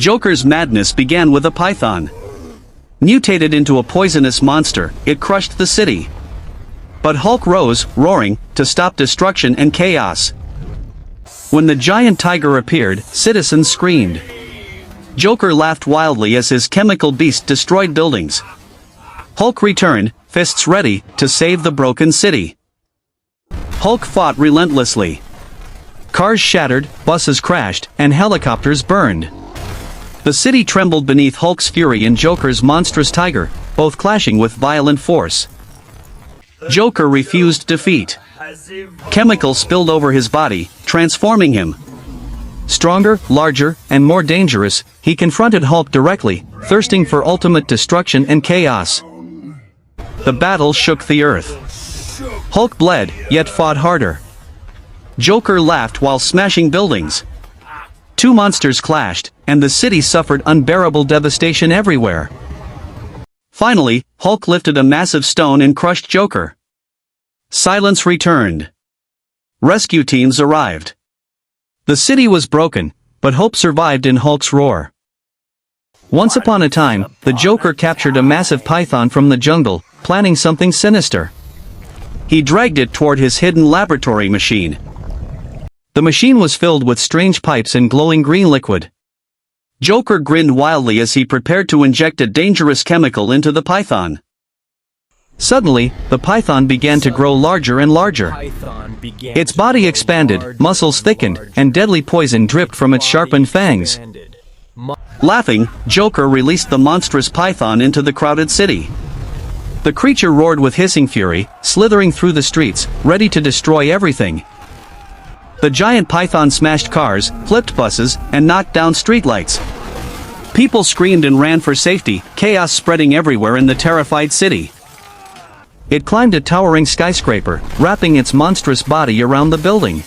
Joker's madness began with a python. Mutated into a poisonous monster, it crushed the city. But Hulk rose, roaring, to stop destruction and chaos. When the giant tiger appeared, citizens screamed. Joker laughed wildly as his chemical beast destroyed buildings. Hulk returned, fists ready, to save the broken city. Hulk fought relentlessly. Cars shattered, buses crashed, and helicopters burned. The city trembled beneath Hulk's fury and Joker's monstrous tiger, both clashing with violent force. Joker refused defeat. Chemicals spilled over his body, transforming him. Stronger, larger, and more dangerous, he confronted Hulk directly, thirsting for ultimate destruction and chaos. The battle shook the earth. Hulk bled, yet fought harder. Joker laughed while smashing buildings. Two monsters clashed, and the city suffered unbearable devastation everywhere. Finally, Hulk lifted a massive stone and crushed Joker. Silence returned. Rescue teams arrived. The city was broken, but hope survived in Hulk's roar. Once upon a time, the Joker captured a massive python from the jungle, planning something sinister. He dragged it toward his hidden laboratory machine. The machine was filled with strange pipes and glowing green liquid. Joker grinned wildly as he prepared to inject a dangerous chemical into the python. Suddenly, the python began to grow larger and larger. Its body expanded, muscles thickened, and deadly poison dripped from its sharpened fangs. Laughing, Joker released the monstrous python into the crowded city. The creature roared with hissing fury, slithering through the streets, ready to destroy everything. The giant python smashed cars, flipped buses, and knocked down streetlights. People screamed and ran for safety, chaos spreading everywhere in the terrified city. It climbed a towering skyscraper, wrapping its monstrous body around the building.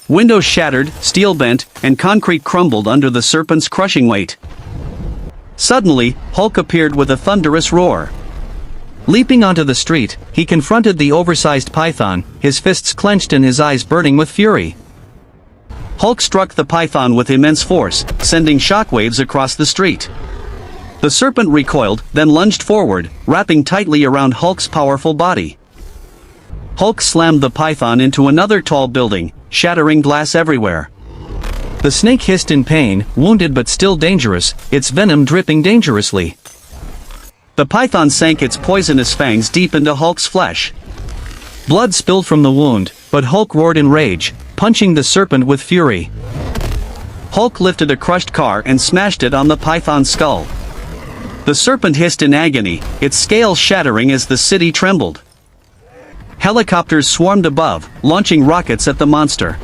Windows shattered, steel bent, and concrete crumbled under the serpent's crushing weight. Suddenly, Hulk appeared with a thunderous roar. Leaping onto the street, he confronted the oversized python, his fists clenched and his eyes burning with fury. Hulk struck the python with immense force, sending shockwaves across the street. The serpent recoiled, then lunged forward, wrapping tightly around Hulk's powerful body. Hulk slammed the python into another tall building, shattering glass everywhere. The snake hissed in pain, wounded but still dangerous, its venom dripping dangerously. The python sank its poisonous fangs deep into Hulk's flesh. Blood spilled from the wound, but Hulk roared in rage, punching the serpent with fury. Hulk lifted a crushed car and smashed it on the python's skull. The serpent hissed in agony, its scales shattering as the city trembled. Helicopters swarmed above, launching rockets at the monster.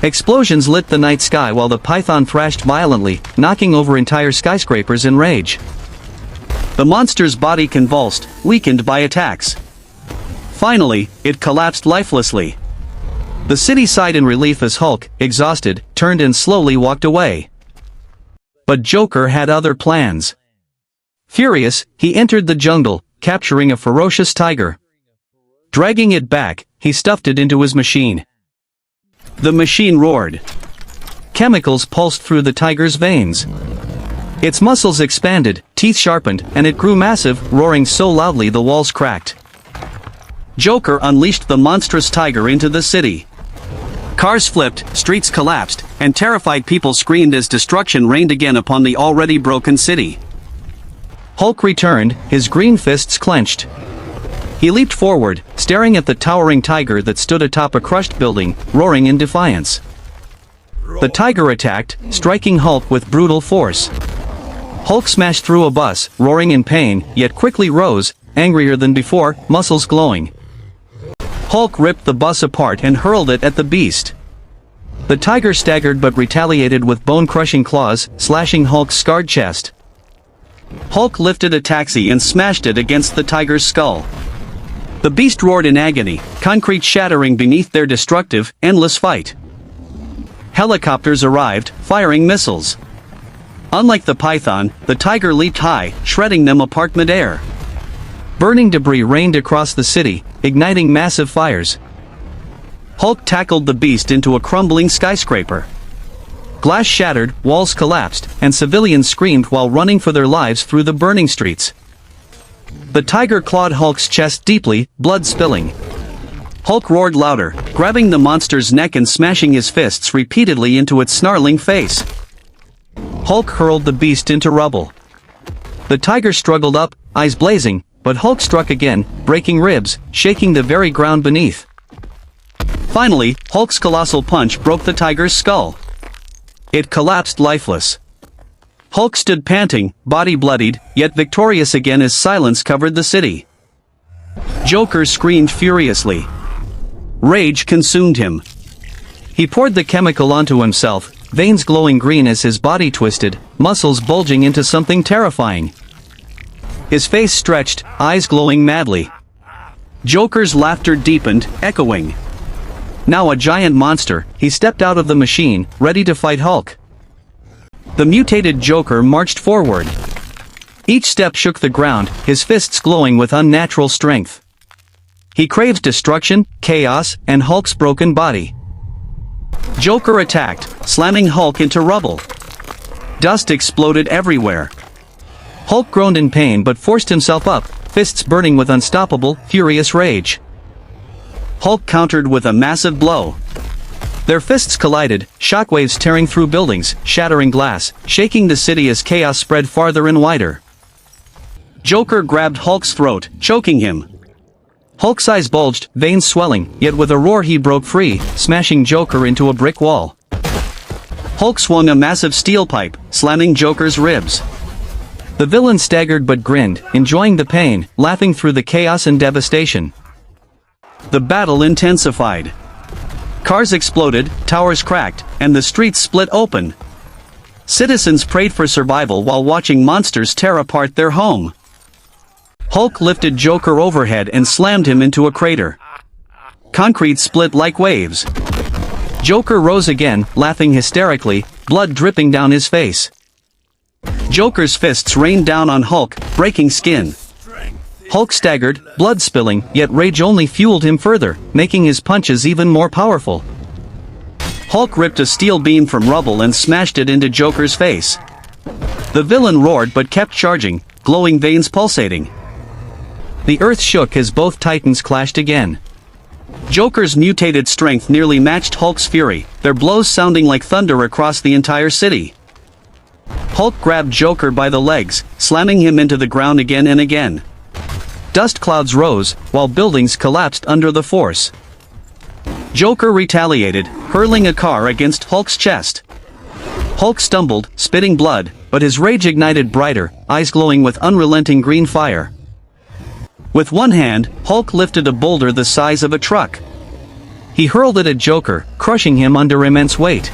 Explosions lit the night sky while the python thrashed violently, knocking over entire skyscrapers in rage. The monster's body convulsed, weakened by attacks. Finally, it collapsed lifelessly. The city sighed in relief as Hulk, exhausted, turned and slowly walked away. But Joker had other plans. Furious, he entered the jungle, capturing a ferocious tiger. Dragging it back, he stuffed it into his machine. The machine roared. Chemicals pulsed through the tiger's veins. Its muscles expanded, teeth sharpened, and it grew massive, roaring so loudly the walls cracked. Joker unleashed the monstrous tiger into the city. Cars flipped, streets collapsed, and terrified people screamed as destruction rained again upon the already broken city. Hulk returned, his green fists clenched. He leaped forward, staring at the towering tiger that stood atop a crushed building, roaring in defiance. The tiger attacked, striking Hulk with brutal force. Hulk smashed through a bus, roaring in pain, yet quickly rose, angrier than before, muscles glowing. Hulk ripped the bus apart and hurled it at the beast. The tiger staggered but retaliated with bone-crushing claws, slashing Hulk's scarred chest. Hulk lifted a taxi and smashed it against the tiger's skull. The beast roared in agony, concrete shattering beneath their destructive, endless fight. Helicopters arrived, firing missiles. Unlike the python, the tiger leaped high, shredding them apart midair. Burning debris rained across the city, igniting massive fires. Hulk tackled the beast into a crumbling skyscraper. Glass shattered, walls collapsed, and civilians screamed while running for their lives through the burning streets. The tiger clawed Hulk's chest deeply, blood spilling. Hulk roared louder, grabbing the monster's neck and smashing his fists repeatedly into its snarling face. Hulk hurled the beast into rubble. The tiger struggled up, eyes blazing, but Hulk struck again, breaking ribs, shaking the very ground beneath. Finally, Hulk's colossal punch broke the tiger's skull. It collapsed lifeless. Hulk stood panting, body bloodied, yet victorious again as silence covered the city. Joker screamed furiously. Rage consumed him. He poured the chemical onto himself, veins glowing green as his body twisted, muscles bulging into something terrifying. His face stretched, eyes glowing madly. Joker's laughter deepened, echoing. Now a giant monster, he stepped out of the machine, ready to fight Hulk. The mutated Joker marched forward. Each step shook the ground, his fists glowing with unnatural strength. He craves destruction, chaos, and Hulk's broken body. Joker attacked, slamming Hulk into rubble. Dust exploded everywhere. Hulk groaned in pain but forced himself up, fists burning with unstoppable, furious rage. Hulk countered with a massive blow. Their fists collided, shockwaves tearing through buildings, shattering glass, shaking the city as chaos spread farther and wider. Joker grabbed Hulk's throat, choking him. Hulk's eyes bulged, veins swelling, yet with a roar he broke free, smashing Joker into a brick wall. Hulk swung a massive steel pipe, slamming Joker's ribs. The villain staggered but grinned, enjoying the pain, laughing through the chaos and devastation. The battle intensified. Cars exploded, towers cracked, and the streets split open. Citizens prayed for survival while watching monsters tear apart their home. Hulk lifted Joker overhead and slammed him into a crater. Concrete split like waves. Joker rose again, laughing hysterically, blood dripping down his face. Joker's fists rained down on Hulk, breaking skin. Hulk staggered, blood spilling, yet rage only fueled him further, making his punches even more powerful. Hulk ripped a steel beam from rubble and smashed it into Joker's face. The villain roared but kept charging, glowing veins pulsating. The earth shook as both titans clashed again. Joker's mutated strength nearly matched Hulk's fury, their blows sounding like thunder across the entire city. Hulk grabbed Joker by the legs, slamming him into the ground again and again. Dust clouds rose, while buildings collapsed under the force. Joker retaliated, hurling a car against Hulk's chest. Hulk stumbled, spitting blood, but his rage ignited brighter, eyes glowing with unrelenting green fire. With one hand, Hulk lifted a boulder the size of a truck. He hurled it at Joker, crushing him under immense weight.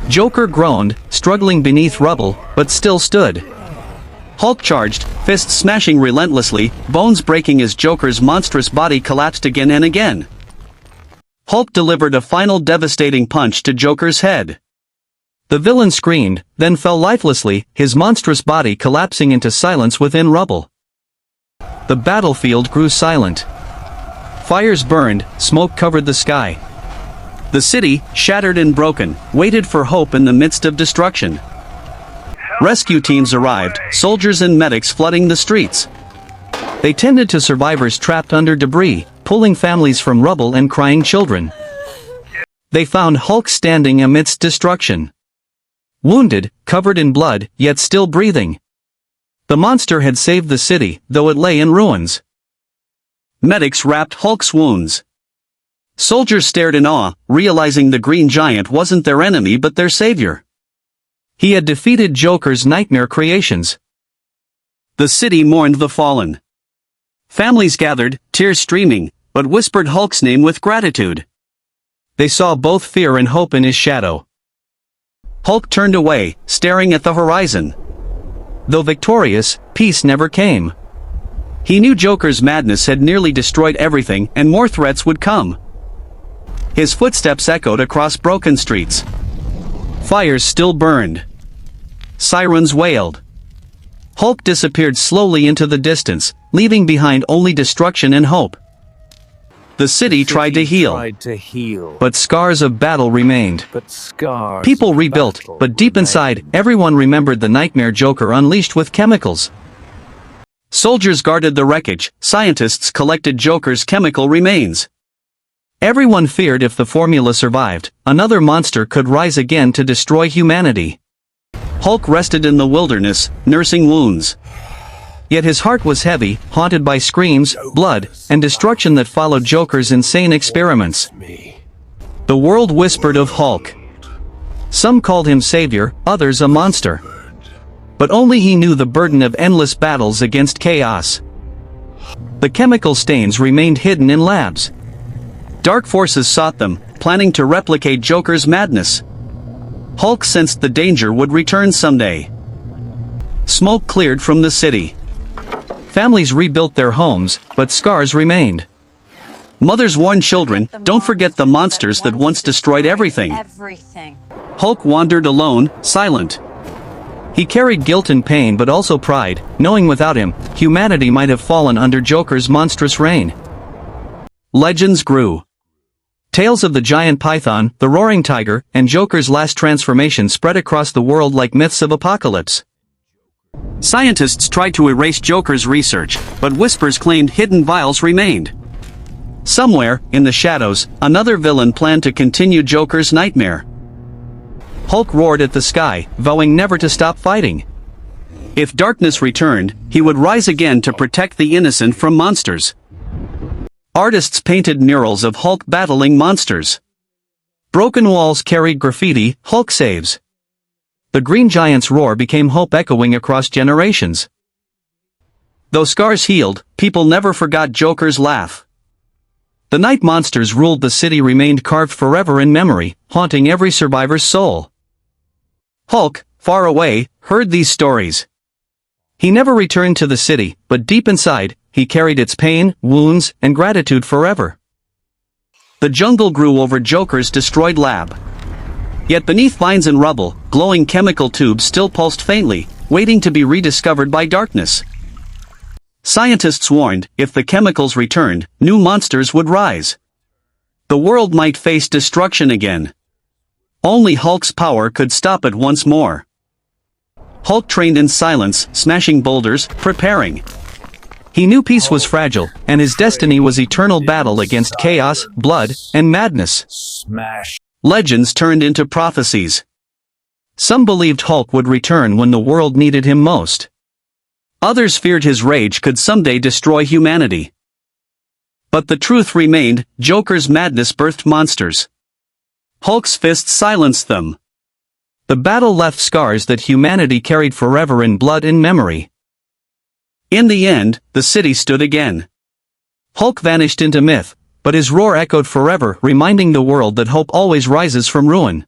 Joker groaned, struggling beneath rubble, but still stood. Hulk charged, fists smashing relentlessly, bones breaking as Joker's monstrous body collapsed again and again. Hulk delivered a final devastating punch to Joker's head. The villain screamed, then fell lifelessly, his monstrous body collapsing into silence within rubble. The battlefield grew silent. Fires burned, smoke covered the sky. The city, shattered and broken, waited for hope in the midst of destruction. Rescue teams arrived, soldiers and medics flooding the streets. They tended to survivors trapped under debris, pulling families from rubble and crying children. They found Hulk standing amidst destruction. Wounded, covered in blood, yet still breathing. The monster had saved the city, though it lay in ruins. Medics wrapped Hulk's wounds. Soldiers stared in awe, realizing the Green Giant wasn't their enemy but their savior. He had defeated Joker's nightmare creations. The city mourned the fallen. Families gathered, tears streaming, but whispered Hulk's name with gratitude. They saw both fear and hope in his shadow. Hulk turned away, staring at the horizon. Though victorious, peace never came. He knew Joker's madness had nearly destroyed everything and more threats would come. His footsteps echoed across broken streets. Fires still burned. Sirens wailed. Hulk disappeared slowly into the distance, leaving behind only destruction and hope. The city tried to heal. But scars of battle remained. People rebuilt, but deep inside, everyone remembered the nightmare Joker unleashed with chemicals. Soldiers guarded the wreckage, scientists collected Joker's chemical remains. Everyone feared if the formula survived, another monster could rise again to destroy humanity. Hulk rested in the wilderness, nursing wounds. Yet his heart was heavy, haunted by screams, blood, and destruction that followed Joker's insane experiments. The world whispered of Hulk. Some called him savior, others a monster. But only he knew the burden of endless battles against chaos. The chemical stains remained hidden in labs. Dark forces sought them, planning to replicate Joker's madness. Hulk sensed the danger would return someday. Smoke cleared from the city. Families rebuilt their homes, but scars remained. Mothers warned children, don't forget the monsters that once destroyed everything. Hulk wandered alone, silent. He carried guilt and pain but also pride, knowing without him, humanity might have fallen under Joker's monstrous reign. Legends grew. Tales of the giant python, the roaring tiger, and Joker's last transformation spread across the world like myths of apocalypse. Scientists tried to erase Joker's research, but whispers claimed hidden vials remained. Somewhere, in the shadows, another villain planned to continue Joker's nightmare. Hulk roared at the sky, vowing never to stop fighting. If darkness returned, he would rise again to protect the innocent from monsters. Artists painted murals of Hulk battling monsters. Broken walls carried graffiti, Hulk saves. The Green Giant's roar became hope echoing across generations. Though scars healed, people never forgot Joker's laugh. The night monsters ruled the city remained carved forever in memory, haunting every survivor's soul. Hulk, far away, heard these stories. He never returned to the city, but deep inside, he carried its pain, wounds, and gratitude forever. The jungle grew over Joker's destroyed lab. Yet beneath vines and rubble, glowing chemical tubes still pulsed faintly, waiting to be rediscovered by darkness. Scientists warned, if the chemicals returned, new monsters would rise. The world might face destruction again. Only Hulk's power could stop it once more. Hulk trained in silence, smashing boulders, preparing. He knew peace was fragile, and his destiny was eternal battle against chaos, blood, and madness. Legends turned into prophecies. Some believed Hulk would return when the world needed him most. Others feared his rage could someday destroy humanity. But the truth remained, Joker's madness birthed monsters. Hulk's fists silenced them. The battle left scars that humanity carried forever in blood and memory. In the end, the city stood again. Hulk vanished into myth, but his roar echoed forever, reminding the world that hope always rises from ruin.